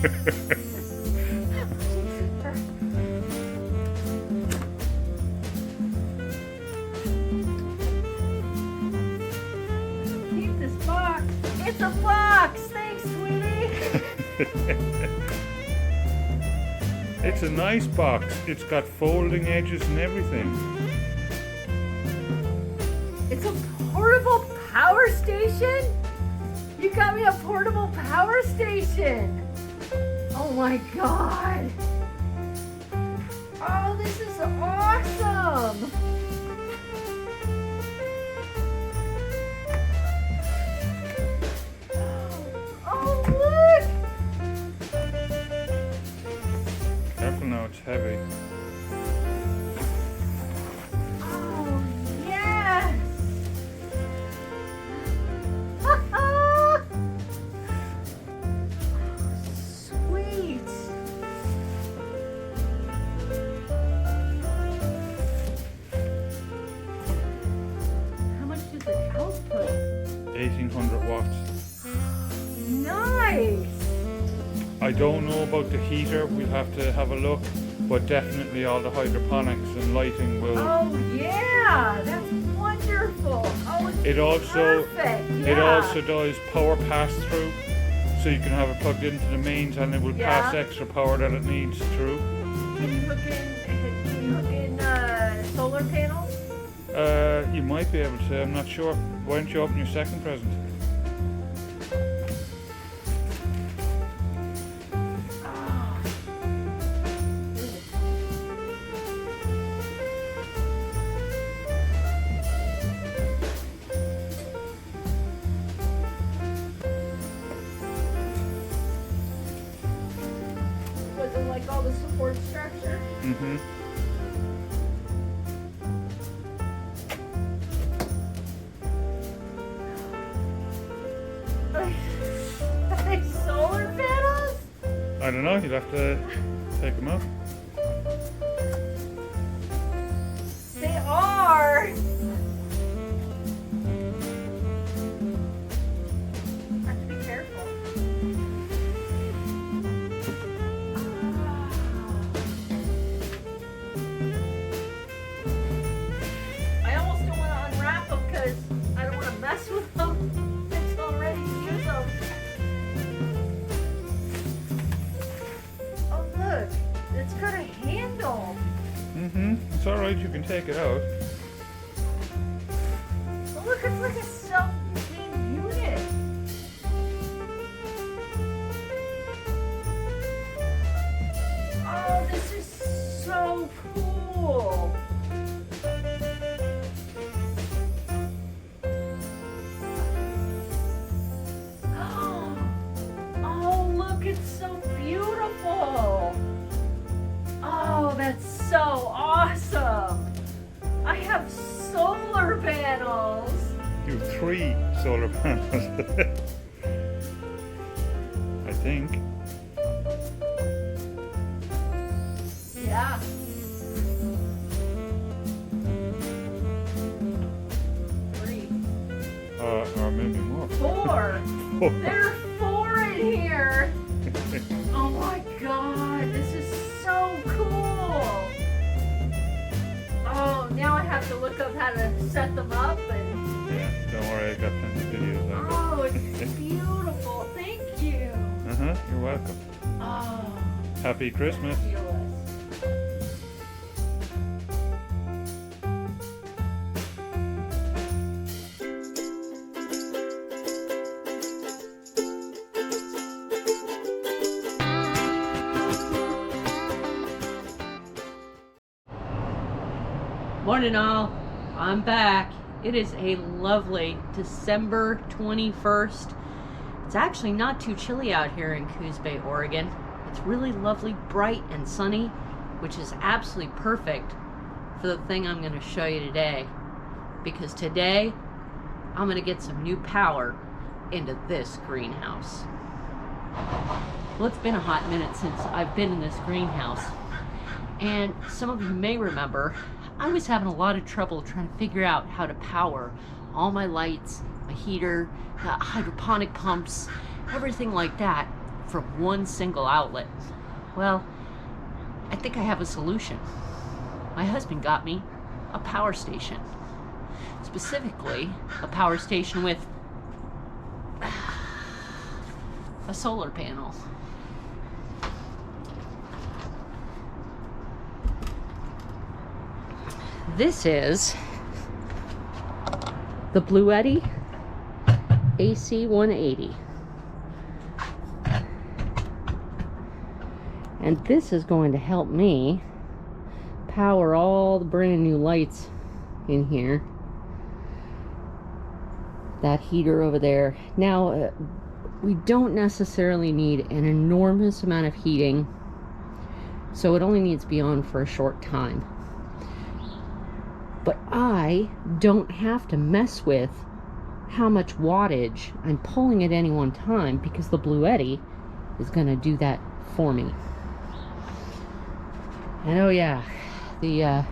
Keep this box. It's a box. Thanks, sweetie. It's a nice box. It's got folding edges and everything. It's a portable power station? You got me a portable power station. Oh my God. Oh, this is awesome. Oh, look. Careful now, it's heavy. Oh, yes. Sweet. How much does the output? 1800 watts. Nice. I don't know about the heater, we'll have to have a look, but definitely all the hydroponics and lighting will. Oh yeah, that's wonderful. Oh, it's It also perfect. it Yeah. also does power pass through, so you can have it plugged into the mains and it will pass extra power that it needs through. Can you hook in solar panels? You might be able to, I'm not sure. Why don't you open your second present? Was it like all the support structure? Mm-hmm. Like solar panels? I don't know, you'll have to take them out. They are. Have to be careful. I almost don't want to unwrap them because I don't want to mess with them until I'm ready to use them. Oh look, it's got a handle. Mm-hmm. It's alright, you can take it out. Oh look, it's like a self-contained unit. Oh, this is so cool. Oh, look, it's so beautiful. Oh, that's so awesome. I have solar panels. You have 3 solar panels. I think. Yeah. Three. Or maybe more. 4. There are 4 in here. Oh my God, this is so cool. Oh, now I have to look up how to set them up and. Yeah, don't worry, I got plenty of videos on that. Oh, it's beautiful. Thank you. Uh-huh, you're welcome. Oh, Happy Christmas. fabulous. Morning all, I'm back. It is a lovely December 21st. It's actually not too chilly out here in Coos Bay, Oregon. It's really lovely, bright and sunny, which is absolutely perfect for the thing I'm going to show you today. Because today, I'm going to get some new power into this greenhouse. Well, it's been a hot minute since I've been in this greenhouse. And some of you may remember, I was having a lot of trouble trying to figure out how to power all my lights, my heater, hydroponic pumps, everything like that from one single outlet. Well, I think I have a solution. My husband got me a power station. Specifically, a power station with a solar panel. This is the Bluetti AC 180. And this is going to help me power all the brand new lights in here. That heater over there. Now, we don't necessarily need an enormous amount of heating, so it only needs to be on for a short time. But I don't have to mess with how much wattage I'm pulling at any one time, because the Bluetti is going to do that for me. And oh yeah, the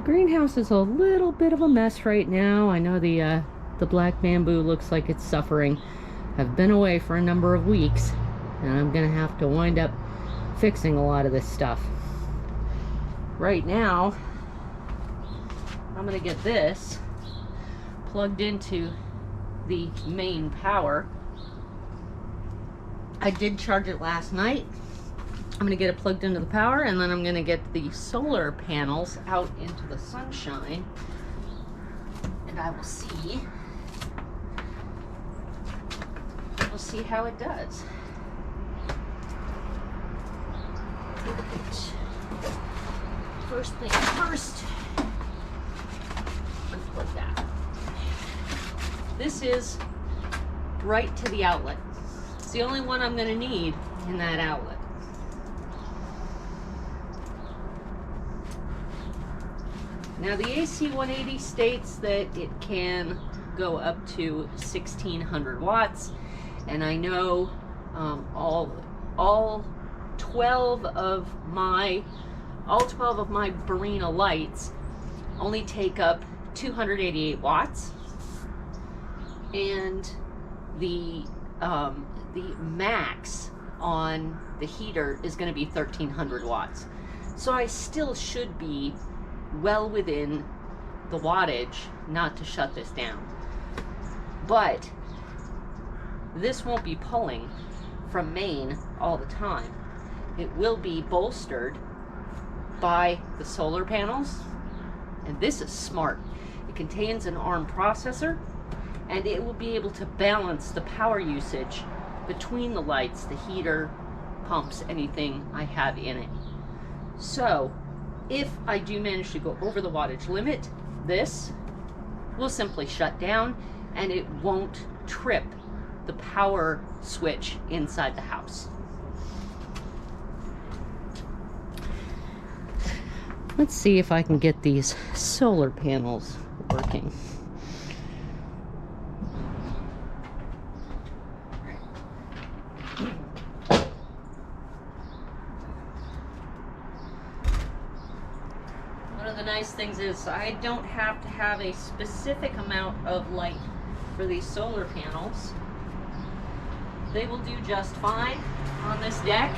greenhouse is a little bit of a mess right now. I know the black bamboo looks like it's suffering. I've been away for a number of weeks, and I'm gonna have to wind up fixing a lot of this stuff. Right now, I'm gonna get this plugged into the main power. I did charge it last night. I'm gonna get it plugged into the power, and then I'm gonna get the solar panels out into the sunshine, and I will see. We'll see how it does. First thing first, unplug that. This is right to the outlet. It's the only one I'm going to need in that outlet. Now the AC 180 states that it can go up to 1600 watts, and I know all 12 of my Barina lights only take up 288 watts, and the max on the heater is going to be 1300 watts. So I still should be well within the wattage not to shut this down. But this won't be pulling from main all the time. It will be bolstered by the solar panels, and this is smart. It contains an ARM processor, and it will be able to balance the power usage between the lights, the heater, pumps, anything I have in it. So if I do manage to go over the wattage limit, this will simply shut down, and it won't trip the power switch inside the house. Let's see if I can get these solar panels working. One of the nice things is I don't have to have a specific amount of light for these solar panels. They will do just fine on this deck.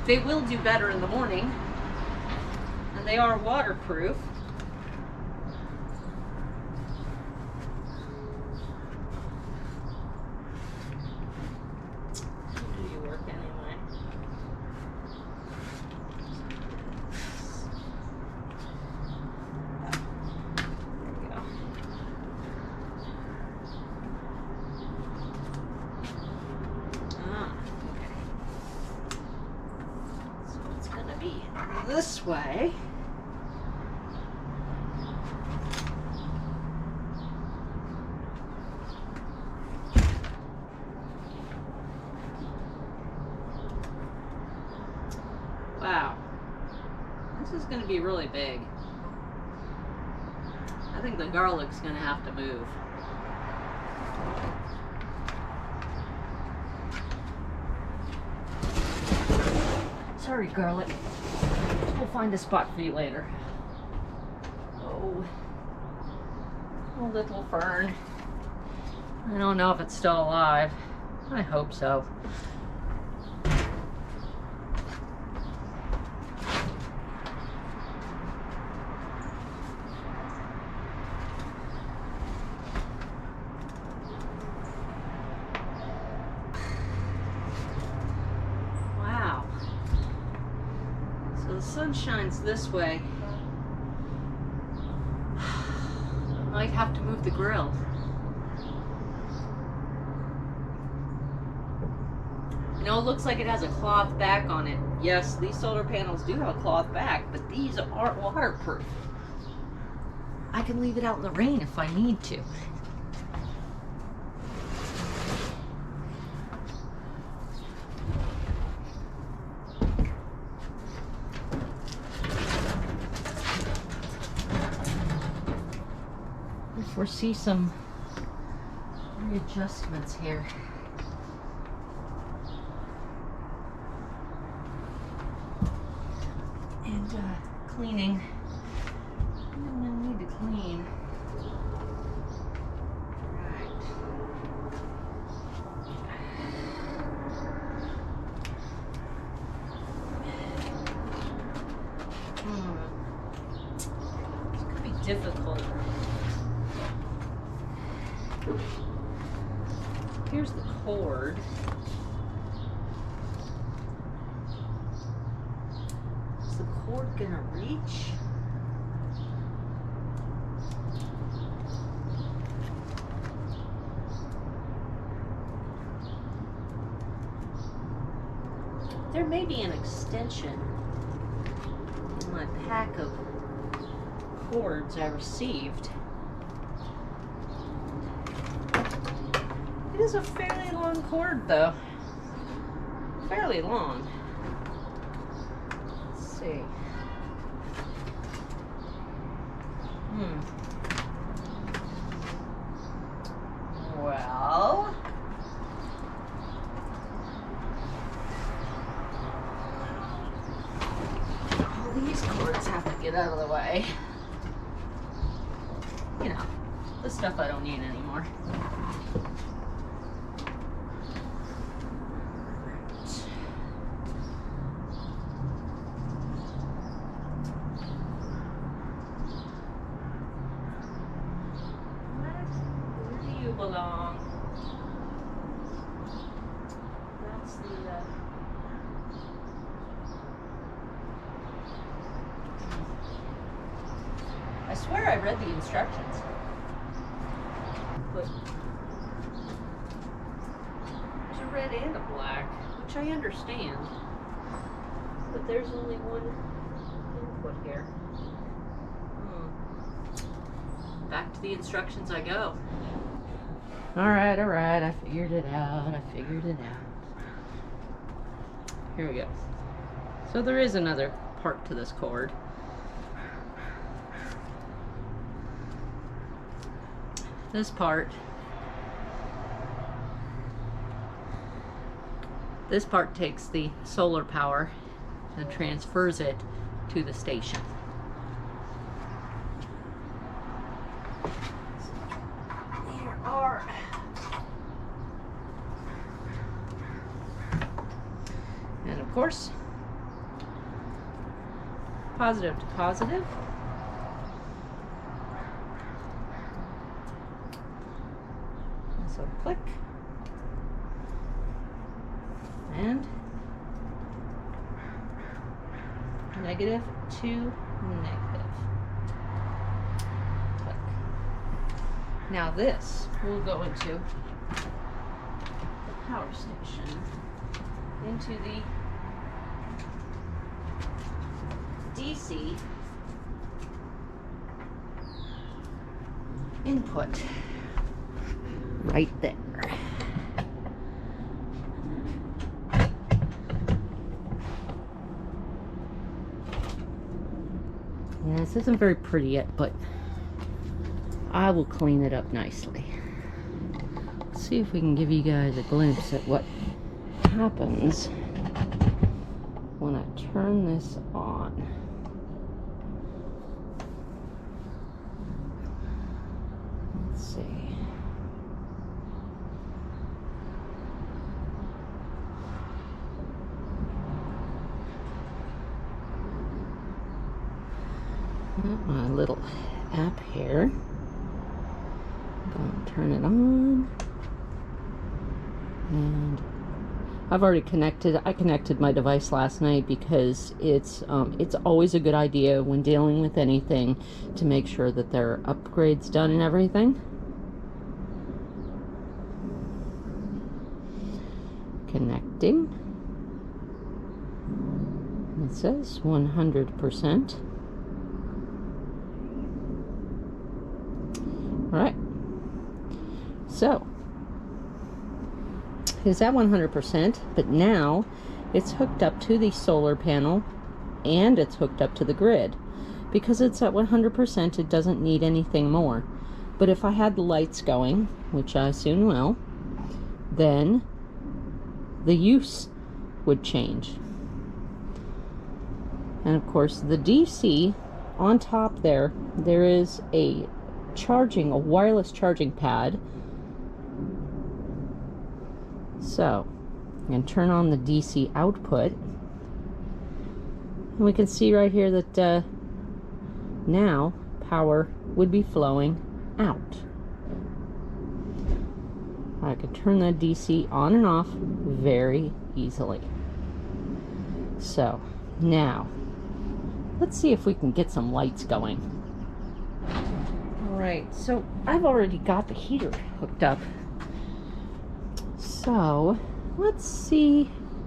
They will do better in the morning, and they are waterproof. Do you work anyway? There we go. So it's gonna be this way. Wow, this is gonna be really big. I think the garlic's gonna have to move. Sorry, garlic. We'll find a spot for you later. Oh, little fern. I don't know if it's still alive. I hope so. sun shines this way. I might have to move the grill. You know, it looks like it has a cloth back on it. Yes, these solar panels do have a cloth back, but these aren't waterproof. I can leave it out in the rain if I need to. I foresee some readjustments here. And cleaning. I'm gonna need to clean. Right. This could be difficult. Here's the cord. Is the cord gonna reach? There may be an extension in my pack of cords I received. It is a fairly long cord, though. Fairly long. Let's see. Well. All these cords have to get out of the way. You know, the stuff I don't need anymore. Belong. That's the I swear I read the instructions. But there's a red and a black, which I understand. But there's only one input here. Back to the instructions I go. All right, I figured it out. Here we go. So there is another part to this cord. This part takes the solar power and transfers it to the station. And of course, positive to positive. So click. And negative to negative. Click. Now this will go into the power station, into the DC input right there. Yeah, this isn't very pretty yet, but I will clean it up nicely. Let's see if we can give you guys a glimpse at what happens when I turn this on. Let's see. My little app here. I'm going to turn it on. And I've already connected. I connected my device last night because it's always a good idea when dealing with anything to make sure that there are upgrades done and everything. Connecting. It says 100%. All right. So it's at 100%, but now it's hooked up to the solar panel and it's hooked up to the grid. Because it's at 100%, it doesn't need anything more. But if I had the lights going, which I soon will, then the use would change. And of course, the DC on top there is a wireless charging pad. So, I'm going to turn on the DC output. And we can see right here that now power would be flowing out. I can turn that DC on and off very easily. So, now, let's see if we can get some lights going. Alright, so I've already got the heater hooked up. So, let's see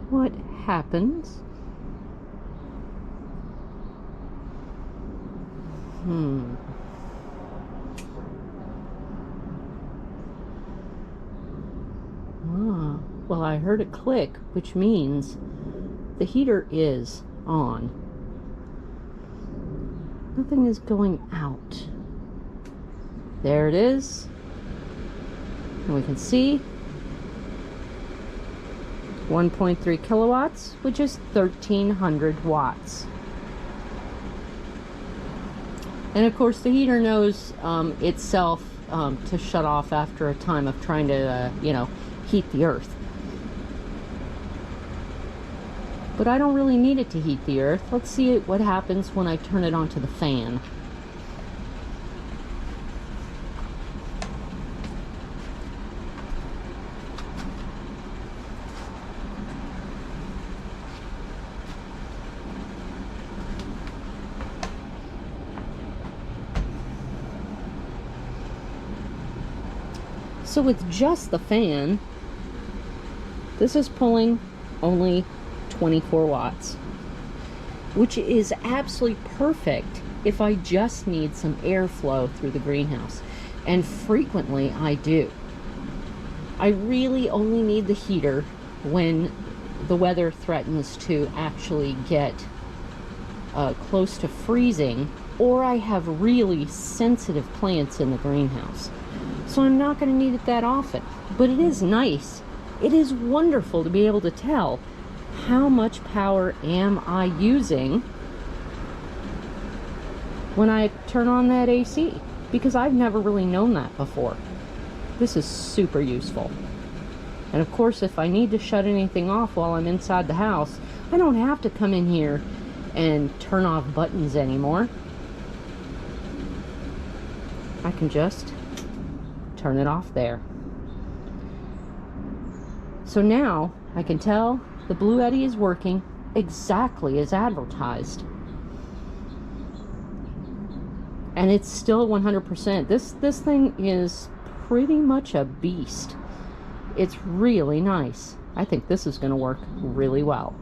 what happens. Well, I heard it click, which means the heater is on. Nothing is going out. There it is. And we can see 1.3 kilowatts, which is 1300 watts. And of course the heater knows itself to shut off after a time of trying to, heat the earth. But I don't really need it to heat the earth. Let's see what happens when I turn it onto the fan. So with just the fan, this is pulling only 24 watts, which is absolutely perfect if I just need some airflow through the greenhouse. And frequently I do. I really only need the heater when the weather threatens to actually get close to freezing, or I have really sensitive plants in the greenhouse. So I'm not going to need it that often. But it is nice. It is wonderful to be able to tell how much power am I using when I turn on that AC, because I've never really known that before. This is super useful. And of course, if I need to shut anything off while I'm inside the house, I don't have to come in here and turn off buttons anymore. I can just turn it off there. So now I can tell the Bluetti is working exactly as advertised. And it's still 100%. This thing is pretty much a beast. It's really nice. I think this is going to work really well.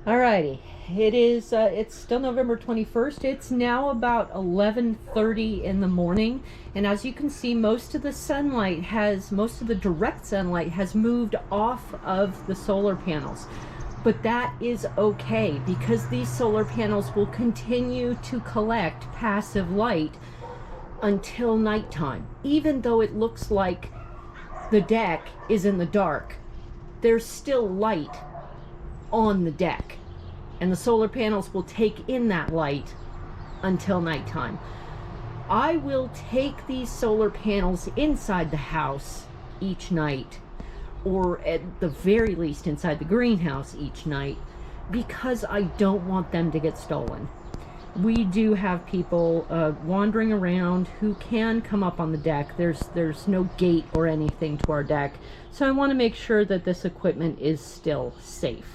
Alrighty, it's still November 21st. It's now about 11:30 in the morning, and as you can see, most of the direct sunlight has moved off of the solar panels. But that is okay, because these solar panels will continue to collect passive light until nighttime. Even though it looks like the deck is in the dark, there's still light on the deck, and the solar panels will take in that light until nighttime. I will take these solar panels inside the house each night, or at the very least inside the greenhouse each night, because I don't want them to get stolen. we do have people wandering around who can come up on the deck. There's no gate or anything to our deck, so I want to make sure that this equipment is still safe.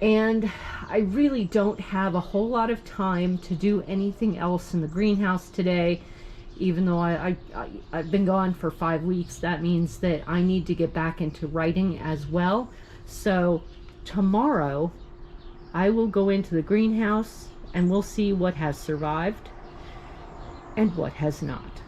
And I really don't have a whole lot of time to do anything else in the greenhouse today. Even though I've been gone for 5 weeks, that means that I need to get back into writing as well. So tomorrow I will go into the greenhouse and we'll see what has survived and what has not.